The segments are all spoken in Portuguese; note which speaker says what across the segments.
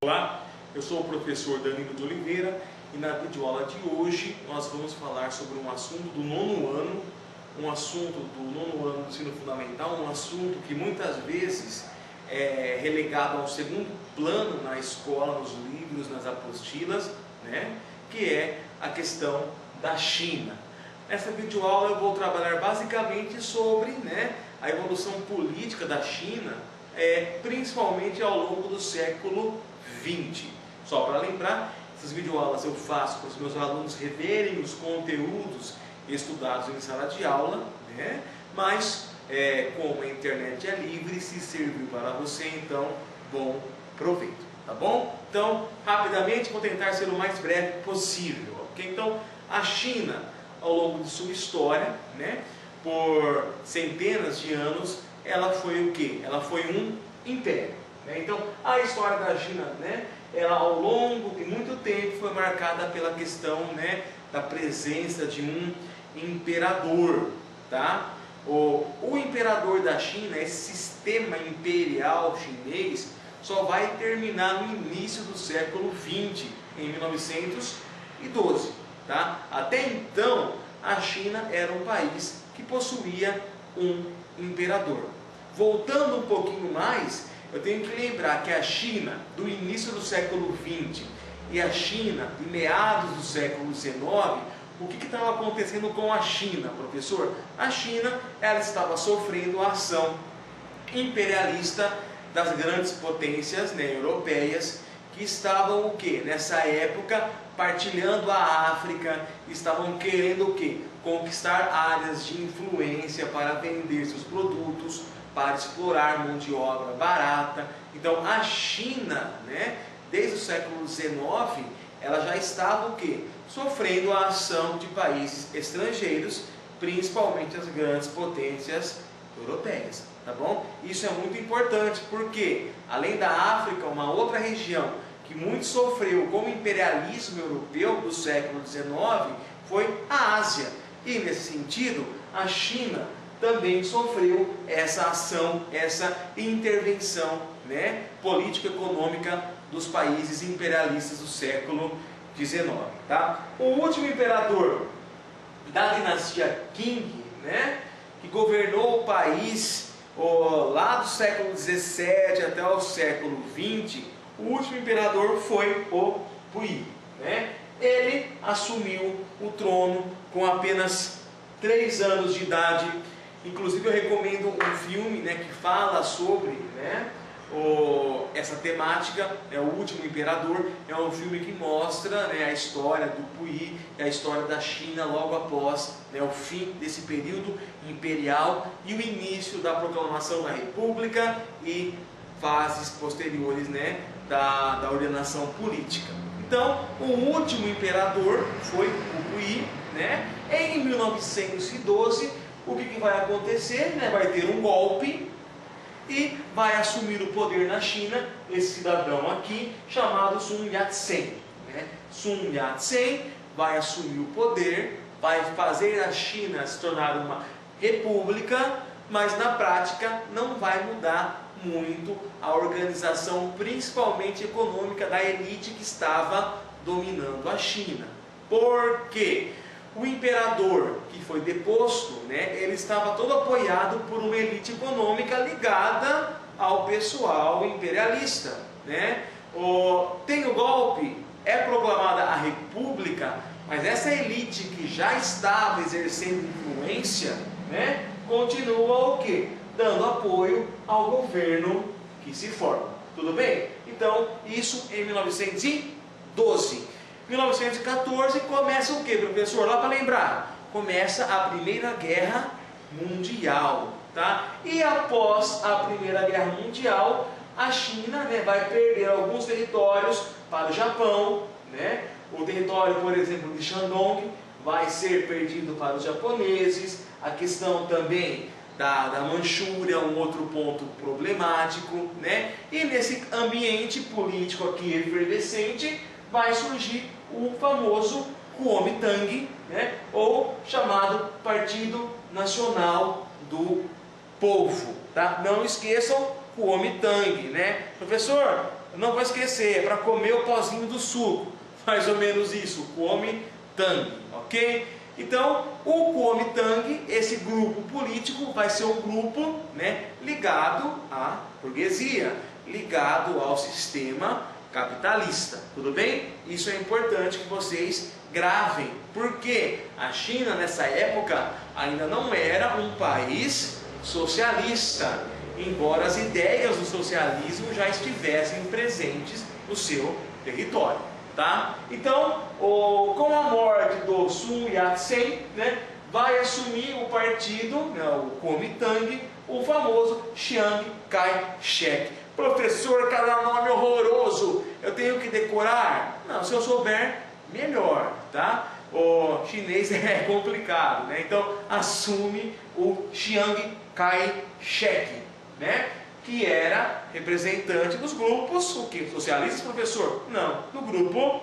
Speaker 1: Olá, eu sou o professor Danilo de Oliveira e na videoaula de hoje nós vamos falar sobre um assunto do nono ano, um assunto do nono ano do ensino fundamental, um assunto que muitas vezes é relegado ao segundo plano na escola, nos livros, nas apostilas, né? Que é a questão da China. Nessa videoaula eu vou trabalhar basicamente sobre, né, a evolução política da China, principalmente ao longo do século XX. Só para lembrar, essas videoaulas eu faço para os meus alunos reverem os conteúdos estudados em sala de aula, né? Mas como a internet é livre, se serviu para você, então bom proveito, tá bom? Então, rapidamente, vou tentar ser o mais breve possível, ok? Então, a China, ao longo de sua história, né, por centenas de anos, ela foi o quê? Ela foi um império, né? Então, a história da China, né, ela ao longo de muito tempo foi marcada pela questão, né, da presença de um imperador, tá? O imperador da China, esse sistema imperial chinês, só vai terminar no início do século XX, em 1912, tá? Até então, a China era um país que possuía um imperador. Voltando um pouquinho mais, eu tenho que lembrar que a China do início do século XX e a China de meados do século XIX, o que estava acontecendo com a China, professor? A China, ela estava sofrendo a ação imperialista das grandes potências, né, europeias, que estavam o quê? Nessa época partilhando a África, estavam querendo o quê? Conquistar áreas de influência para vender seus produtos, para explorar mão de obra barata. Então a China, né, desde o século XIX, ela já estava o quê? Sofrendo a ação de países estrangeiros, principalmente as grandes potências europeias, tá bom? Isso é muito importante porque, além da África, uma outra região que muito sofreu com o imperialismo europeu do século XIX foi a Ásia. E nesse sentido, a China também sofreu essa ação, essa intervenção, né, político-econômica dos países imperialistas do século XIX. Tá? O último imperador da dinastia Qing, né, que governou o país lá do século XVII até o século XX, o último imperador foi o Puyi, né? Ele assumiu o trono com apenas 3 anos de idade. Inclusive eu recomendo um filme, né, que fala sobre, né, essa temática, é O Último Imperador. É um filme que mostra, né, a história do Puyi, a história da China logo após, né, o fim desse período imperial e o início da proclamação da República e fases posteriores, né, da ordenação política. Então, o último imperador foi o Puyi, né? Em 1912, o que vai acontecer? Né? Vai ter um golpe e vai assumir o poder na China esse cidadão aqui chamado Sun Yat-sen, né? Sun Yat-sen vai assumir o poder, vai fazer a China se tornar uma república, mas na prática não vai mudar muito a organização, principalmente econômica, da elite que estava dominando a China. Por quê? O imperador que foi deposto, né, ele estava todo apoiado por uma elite econômica ligada ao pessoal imperialista, né? Tem o golpe, é proclamada a república, mas essa elite que já estava exercendo influência, né, continua o quê? Dando apoio ao governo que se forma. Tudo bem? Então, isso em 1912. 1914 começa o que, professor? Lá para lembrar, começa a Primeira Guerra Mundial, tá? E após a Primeira Guerra Mundial, a China, né, vai perder alguns territórios para o Japão, né? O território, por exemplo, de Shandong vai ser perdido para os japoneses. A questão também da Manchúria, um outro ponto problemático, né? E nesse ambiente político aqui efervescente vai surgir o famoso Kuomintang, né? Ou chamado Partido Nacional do Povo, tá? Não esqueçam Kuomintang, né? Professor, não vou esquecer, é para comer o pozinho do suco, mais ou menos isso, Kuomintang, ok? Então, o Kuomintang, esse grupo político, vai ser um grupo, né, ligado à burguesia, ligado ao sistema capitalista, tudo bem? Isso é importante que vocês gravem, porque a China nessa época ainda não era um país socialista, embora as ideias do socialismo já estivessem presentes no seu território. Tá? Então, com a morte do Sun Yat-sen, né, vai assumir o partido, né, o Kuomintang, o famoso Chiang Kai-shek. Professor, cada nome horroroso, eu tenho que decorar? Não, se eu souber, melhor, tá? O chinês é complicado, né? Então, assume o Chiang Kai-shek, né? Que era representante dos grupos, o que? Socialistas, professor? Não, do grupo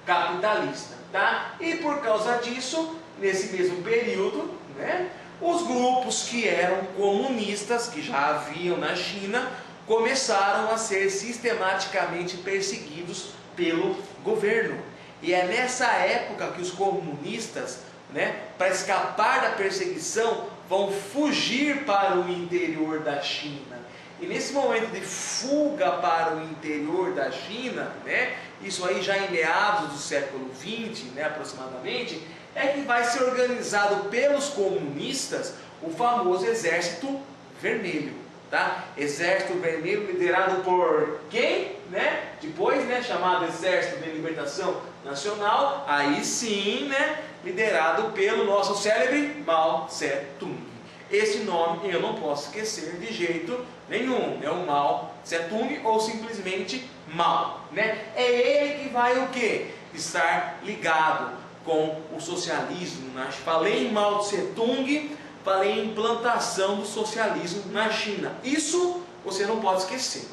Speaker 1: capitalista, tá? E por causa disso, nesse mesmo período, né, os grupos que eram comunistas, que já haviam na China, começaram a ser sistematicamente perseguidos pelo governo. E é nessa época que os comunistas, né, para escapar da perseguição, vão fugir para o interior da China. E nesse momento de fuga para o interior da China, né, isso aí já em meados do século XX, né, aproximadamente, é que vai ser organizado pelos comunistas o famoso Exército Vermelho. Tá? Exército Vermelho liderado por quem? Né? Depois, né, chamado Exército de Libertação Nacional, aí sim, né, liderado pelo nosso célebre Mao Tse-tung. Esse nome eu não posso esquecer de jeito nenhum, é o Mao Tse-tung ou simplesmente Mao, né? É ele que vai o quê? Estar ligado com o socialismo. Né? Falei em Mao Tse-tung, falei em implantação do socialismo na China. Isso você não pode esquecer.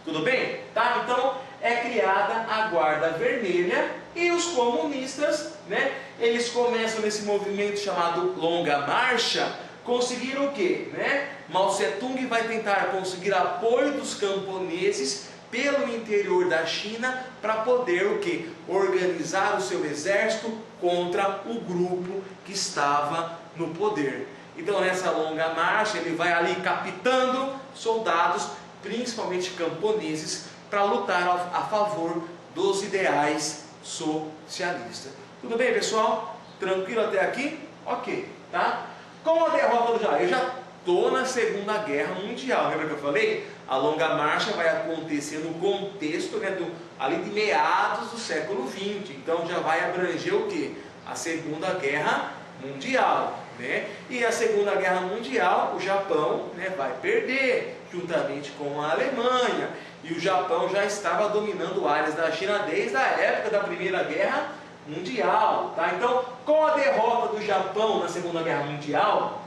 Speaker 1: Tudo bem? Tá? Então é criada a Guarda Vermelha e os comunistas, né, eles começam nesse movimento chamado Longa Marcha, conseguir o quê? Né? Mao Tse-tung vai tentar conseguir apoio dos camponeses pelo interior da China para poder o quê? Organizar o seu exército contra o grupo que estava no poder. Então nessa longa marcha ele vai ali captando soldados, principalmente camponeses, para lutar a favor dos ideais socialistas. Tudo bem, pessoal? Tranquilo até aqui? Ok, tá? Com a derrota do Japão, eu já estou na Segunda Guerra Mundial, lembra que eu falei? A longa marcha vai acontecer no contexto, né, ali de meados do século XX, então já vai abranger o que? A Segunda Guerra Mundial. Né? E a Segunda Guerra Mundial, o Japão, né, vai perder, juntamente com a Alemanha, e o Japão já estava dominando áreas da China desde a época da Primeira Guerra Mundial. Tá? Então, com a derrota do Japão na Segunda Guerra Mundial,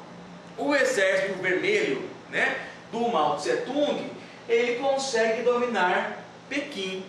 Speaker 1: o Exército Vermelho, né, do Mao Tse-tung, ele consegue dominar Pequim.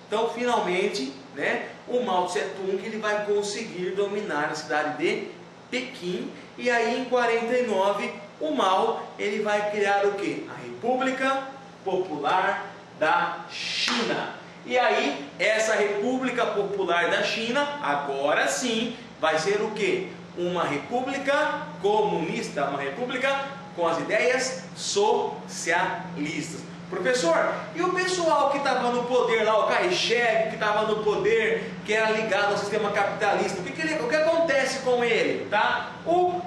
Speaker 1: Então, finalmente, né, o Mao Tse-tung ele vai conseguir dominar a cidade de Pequim, e aí em 49 o Mao ele vai criar o que? A República Popular da China. E aí essa República Popular da China agora sim vai ser o que? Uma república comunista, uma república com as ideias socialistas. Professor, e o pessoal que estava no poder lá, o Kai-shek, que estava no poder, que era ligado ao sistema capitalista, o que acontece com ele? Tá? O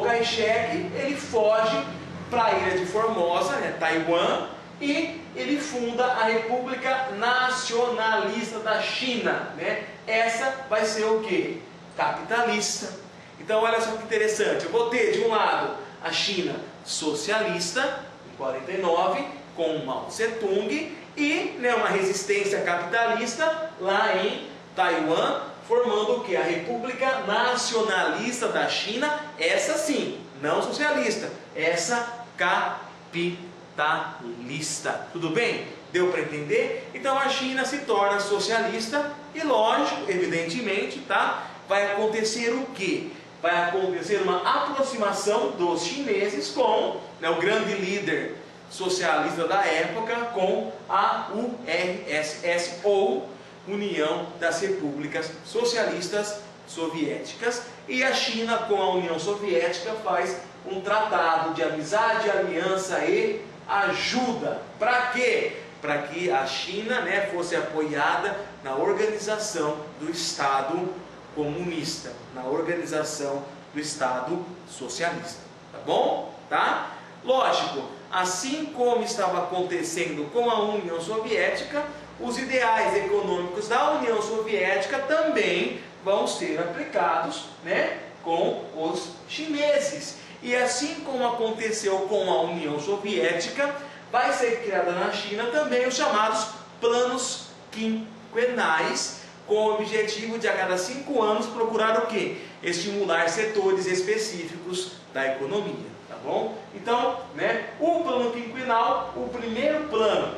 Speaker 1: Kai-shek, ele foge para a ilha de Formosa, né, Taiwan, e ele funda a República Nacionalista da China. Né? Essa vai ser o que? Capitalista. Então olha só que interessante, eu vou ter de um lado a China socialista, em 49, com Mao Tse-tung, e né, uma resistência capitalista lá em Taiwan, formando o que? A República Nacionalista da China, essa sim, não socialista, essa capitalista. Tudo bem? Deu para entender? Então a China se torna socialista e, lógico, evidentemente, tá? Vai acontecer o quê? Vai acontecer uma aproximação dos chineses com, né, o grande líder socialista da época, com a URSS, ou União das Repúblicas Socialistas Soviéticas, e a China com a União Soviética faz um tratado de amizade, aliança e ajuda. Para quê? Para que a China, né, fosse apoiada na organização do Estado comunista, na organização do Estado socialista. Tá bom? Tá? Lógico, assim como estava acontecendo com a União Soviética, os ideais econômicos da União Soviética também vão ser aplicados, né, com os chineses. E assim como aconteceu com a União Soviética, vai ser criada na China também os chamados planos quinquenais, com o objetivo de a cada 5 anos procurar o quê? Estimular setores específicos da economia, tá bom? Então, né, o plano quinquenal, o primeiro plano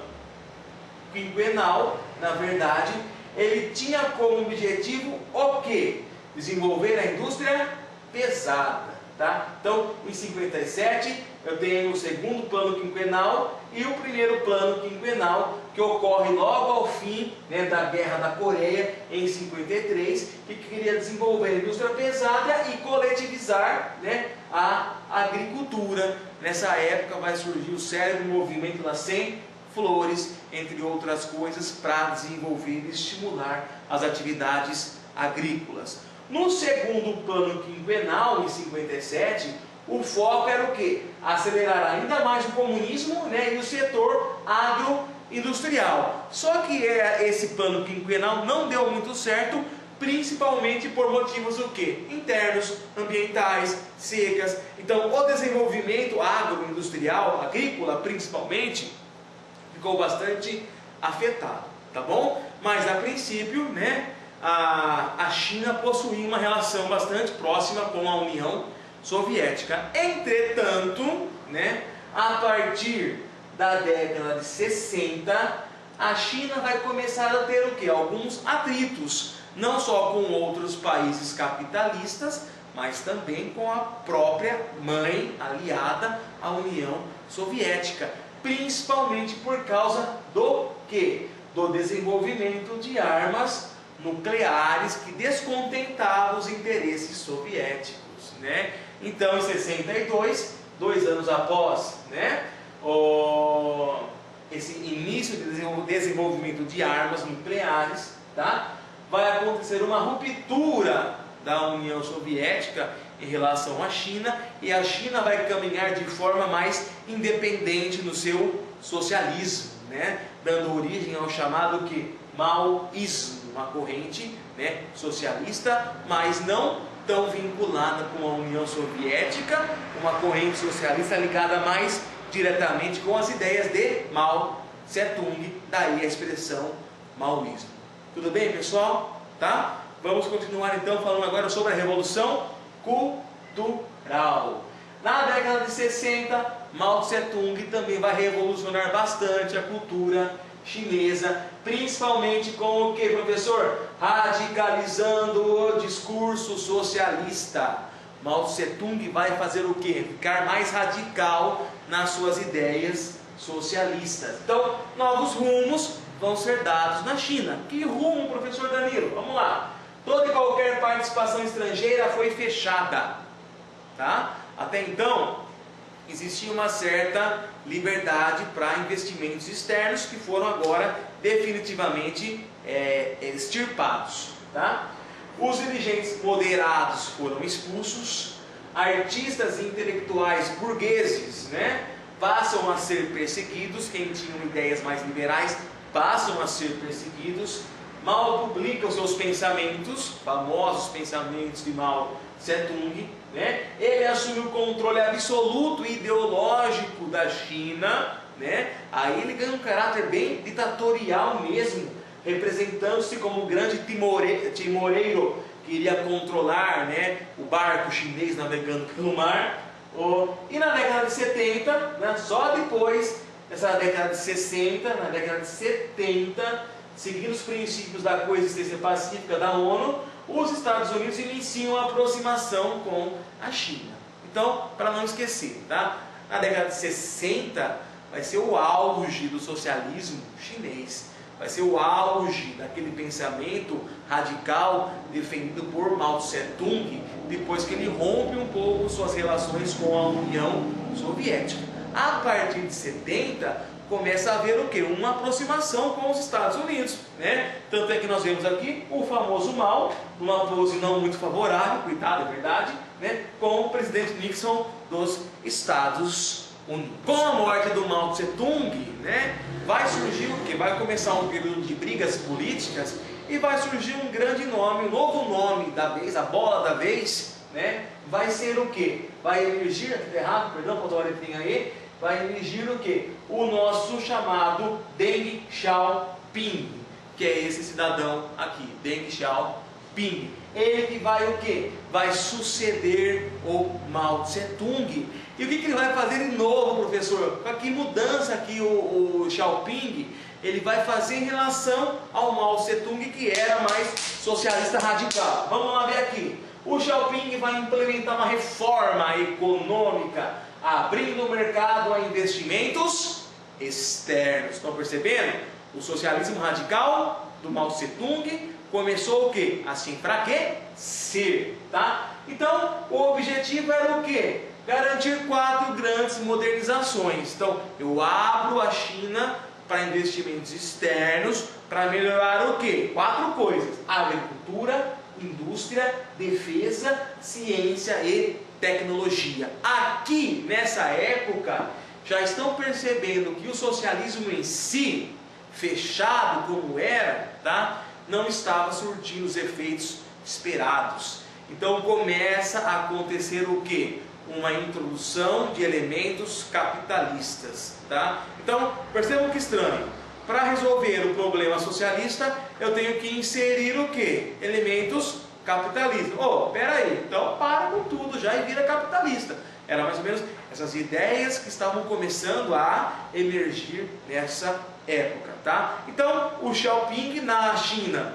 Speaker 1: quinquenal, na verdade, ele tinha como objetivo o quê? Desenvolver a indústria pesada, tá? Então, em 57, eu tenho o segundo plano quinquenal e o primeiro plano quinquenal, que ocorre logo ao fim, né, da Guerra da Coreia, em 53, que queria desenvolver a indústria pesada e coletivizar, né, a agricultura. Nessa época vai surgir o célebre movimento das 100 flores, entre outras coisas, para desenvolver e estimular as atividades agrícolas. No segundo plano quinquenal, em 57, o foco era o quê? Acelerar ainda mais o comunismo, né, e o setor agroindustrial. Só que esse plano quinquenal não deu muito certo, principalmente por motivos o quê? Internos, ambientais, secas. Então, o desenvolvimento agroindustrial, agrícola principalmente, ficou bastante afetado, tá bom? Mas a princípio, né, a China possuía uma relação bastante próxima com a União Soviética. Entretanto, né, a partir da década de 60, a China vai começar a ter o quê? Alguns atritos, não só com outros países capitalistas, mas também com a própria mãe aliada, a União Soviética, principalmente por causa do quê? Do desenvolvimento de armas nucleares que descontentavam os interesses soviéticos, né? Então, em 62, 2 anos após, né, esse início de desenvolvimento de armas nucleares, tá, vai acontecer uma ruptura da União Soviética em relação à China, e a China vai caminhar de forma mais independente no seu socialismo, né, dando origem ao chamado que maoísmo, uma corrente, né, socialista, mas não tão vinculada com a União Soviética, uma corrente socialista ligada mais diretamente com as ideias de Mao Tse-tung, daí a expressão maoísmo. Tudo bem, pessoal? Tá? Vamos continuar então falando agora sobre a Revolução Cultural. Na década de 60, Mao Tse-tung também vai revolucionar bastante a cultura chinesa, principalmente com o que, professor? Radicalizando o discurso socialista. Mao Tse-tung vai fazer o que? Ficar mais radical nas suas ideias socialistas. Então, novos rumos vão ser dados na China. Que rumo, professor Danilo? Vamos lá. Toda e qualquer participação estrangeira foi fechada, tá? Até então, existia uma certa liberdade para investimentos externos que foram agora definitivamente extirpados, tá? Os dirigentes moderados foram expulsos, artistas e intelectuais burgueses, né, passam a ser perseguidos, quem tinham ideias mais liberais passam a ser perseguidos. Mao publica os seus pensamentos, famosos pensamentos de Mao Tse-tung, né? Ele assume o controle absoluto e ideológico da China, né? Aí ele ganha um caráter bem ditatorial mesmo, representando-se como o grande timoreiro que iria controlar, né, o barco chinês navegando pelo mar, E na década de 70, né, só depois dessa década de 60, na década de 70, seguindo os princípios da coexistência pacífica da ONU, os Estados Unidos iniciam a aproximação com a China. Então, para não esquecer, tá? Na década de 60 vai ser o auge do socialismo chinês, vai ser o auge daquele pensamento radical defendido por Mao Tse-tung, depois que ele rompe um pouco suas relações com a União Soviética. A partir de 70, começa a haver o quê? Uma aproximação com os Estados Unidos, né? Tanto é que nós vemos aqui o famoso Mao, numa pose não muito favorável, cuidado, é verdade, né? Com o presidente Nixon dos Estados Unidos. Com a morte do Mao Tse-tung, né, vai surgir o quê? Vai começar um período de brigas políticas e vai surgir um grande nome, um novo nome da vez, a bola da vez, né? Vai ser o quê? Vai emergir, aqui tá errado, perdão, faltou a letrinha aí, vai emergir o quê? O nosso chamado Deng Xiaoping, que é esse cidadão aqui, Deng Xiaoping. Ele que vai o quê? Vai suceder o Mao Tse-tung. E o que ele vai fazer de novo, professor? Que mudança aqui o Xiaoping ele vai fazer em relação ao Mao Tse-tung, que era mais socialista radical? Vamos lá ver aqui. O Xiaoping vai implementar uma reforma econômica, abrindo o mercado a investimentos externos. Estão percebendo? O socialismo radical do Mao Tse-tung começou o quê? A se enfraquecer, tá? Então, o objetivo era o quê? Garantir 4 grandes modernizações. Então, eu abro a China para investimentos externos, para melhorar o quê? 4 coisas: agricultura, indústria, defesa, ciência e tecnologia. Aqui, nessa época, já estão percebendo que o socialismo em si, fechado como era, tá? Não estava surtindo os efeitos esperados. Então começa a acontecer o quê? Uma introdução de elementos capitalistas, tá? Então, percebam que estranho. Para resolver o problema socialista, eu tenho que inserir o quê? Elementos capitalistas. Peraí, então para com tudo já e vira capitalista. Era mais ou menos essas ideias que estavam começando a emergir nessa época, tá? Então, o Xiaoping na China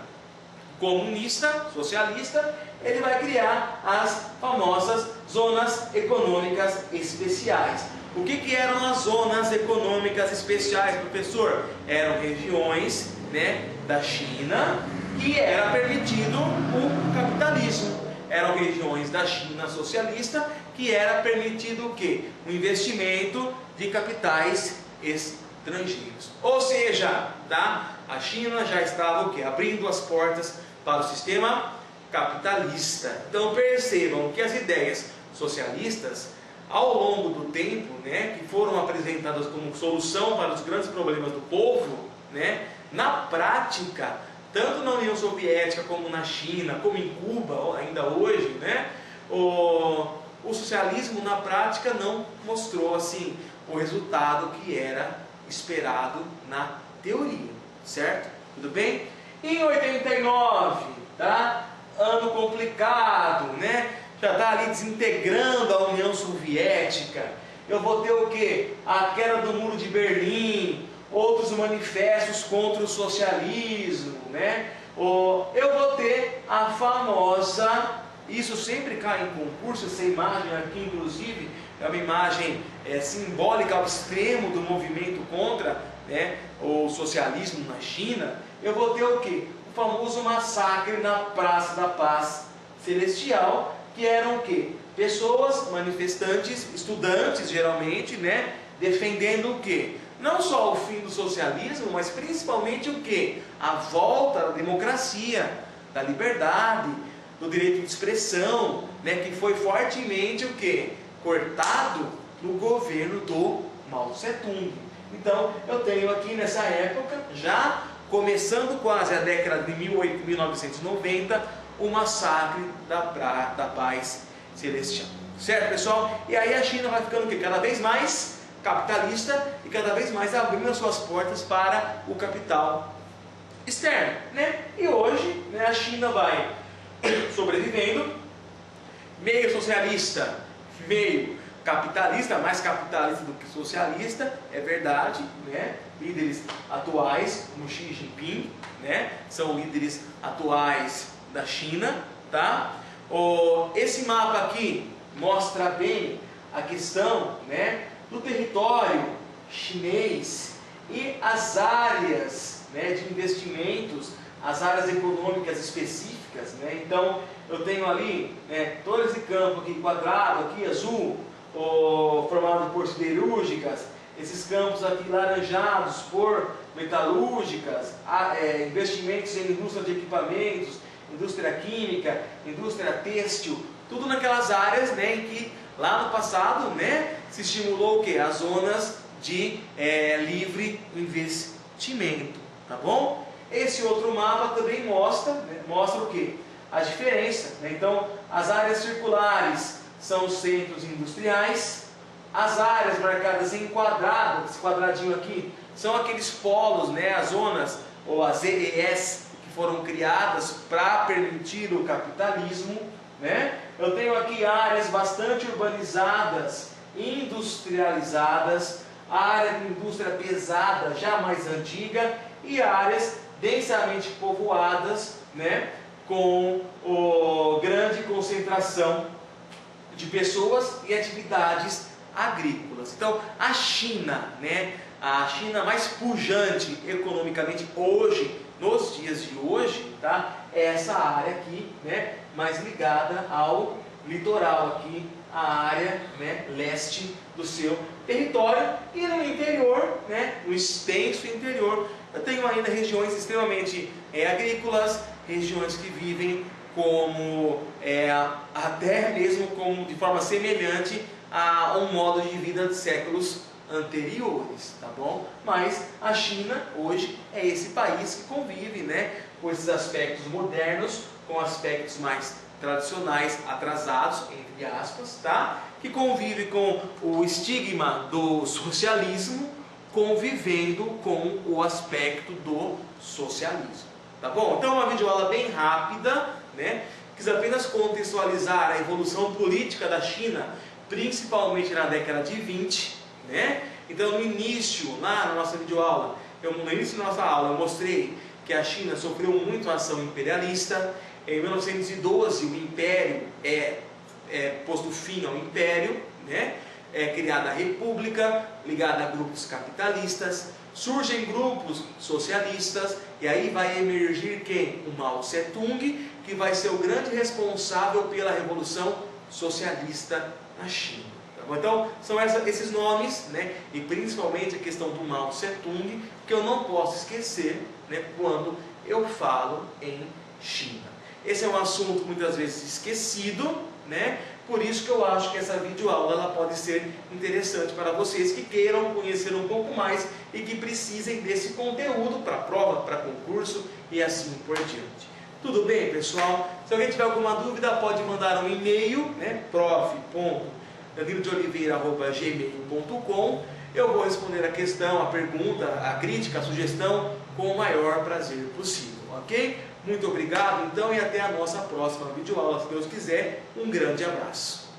Speaker 1: comunista, socialista, ele vai criar as famosas zonas econômicas especiais. O que eram as zonas econômicas especiais, professor? Eram regiões, né, da China que era permitido o capitalismo. Eram regiões da China socialista que era permitido o quê? O investimento de capitais estrangeiros. Ou seja, tá? A China já estava o quê? Abrindo as portas para o sistema capitalista. Então percebam que as ideias socialistas, ao longo do tempo, né, que foram apresentadas como solução para os grandes problemas do povo, né, na prática, tanto na União Soviética como na China, como em Cuba, ainda hoje, né, o socialismo na prática não mostrou assim o resultado que era esperado na teoria, certo? Tudo bem? Em 89, tá? Ano complicado, né? Já está ali desintegrando a União Soviética. Eu vou ter o quê? A queda do Muro de Berlim, outros manifestos contra o socialismo, né? Eu vou ter a famosa, isso sempre cai em concurso, essa imagem aqui inclusive é uma imagem simbólica ao extremo do movimento contra, né, o socialismo na China. Eu vou ter o quê? O famoso massacre na Praça da Paz Celestial, que eram o quê? Pessoas, manifestantes, estudantes geralmente, né, defendendo o quê? Não só o fim do socialismo, mas principalmente o quê? A volta da democracia, da liberdade, do direito de expressão, né, que foi fortemente o quê? Cortado no governo do Mao Tse-tung. Então, eu tenho aqui nessa época, já começando quase a década de 1990, o massacre da Paz Celestial. Certo, pessoal? E aí a China vai ficando o quê? Cada vez mais capitalista e cada vez mais abrindo as suas portas para o capital externo, né? E hoje, né, a China vai sobrevivendo, meio socialista, meio capitalista, mais capitalista do que socialista, é verdade, né? Líderes atuais, como Xi Jinping, né? São líderes atuais da China, tá? Esse mapa aqui mostra bem a questão, né, do território chinês e as áreas, né, de investimentos, as áreas econômicas específicas, né? Então eu tenho ali, né, todo esse campo aqui quadrado, aqui azul, formado por siderúrgicas, esses campos aqui laranjados por metalúrgicas, investimentos em indústria de equipamentos, indústria química, indústria têxtil, tudo naquelas áreas, né, em que lá no passado, né, se estimulou o quê? As zonas de livre investimento, tá bom? Esse outro mapa também mostra, né, mostra o quê? A diferença, né? Então, as áreas circulares são os centros industriais, as áreas marcadas em quadrado, esse quadradinho aqui, são aqueles polos, né, as zonas, ou as EES, que foram criadas para permitir o capitalismo, né? Eu tenho aqui áreas bastante urbanizadas, industrializadas, a área de indústria pesada, já mais antiga, e áreas densamente povoadas, né, com grande concentração de pessoas e atividades agrícolas. Então, a China, né, a China mais pujante economicamente hoje, nos dias de hoje, tá, é essa área aqui, né, mais ligada ao litoral aqui, a área, né, leste do seu território, e no interior, né, no extenso interior, eu tenho ainda regiões extremamente agrícolas, regiões que vivem como até mesmo como de forma semelhante a um modo de vida de séculos anteriores, tá bom? Mas a China hoje é esse país que convive, né, com esses aspectos modernos, com aspectos mais tradicionais, atrasados, entre aspas, tá? Que convive com o estigma do socialismo, convivendo com o aspecto do socialismo, tá bom? Então, uma videoaula bem rápida, né? Quis apenas contextualizar a evolução política da China, principalmente na década de 20, né? Então, no início, lá na nossa videoaula, no início da nossa aula, eu mostrei que a China sofreu muito a ação imperialista. Em 1912, o Império posto fim ao Império, né? É criada a República, ligada a grupos capitalistas, surgem grupos socialistas, e aí vai emergir quem? O Mao Tse-tung, que vai ser o grande responsável pela Revolução Socialista na China. Tá bom? Então, são esses nomes, né? E principalmente a questão do Mao Tse-tung, que eu não posso esquecer, né, quando eu falo em China. Esse é um assunto muitas vezes esquecido, né? Por isso que eu acho que essa videoaula ela pode ser interessante para vocês que queiram conhecer um pouco mais e que precisem desse conteúdo para prova, para concurso e assim por diante. Tudo bem, pessoal? Se alguém tiver alguma dúvida, pode mandar um e-mail, né? prof.danilodeoliveira@gmail.com. Eu vou responder a questão, a pergunta, a crítica, a sugestão com o maior prazer possível, ok? Muito obrigado, então, e até a nossa próxima videoaula, se Deus quiser. Um grande abraço.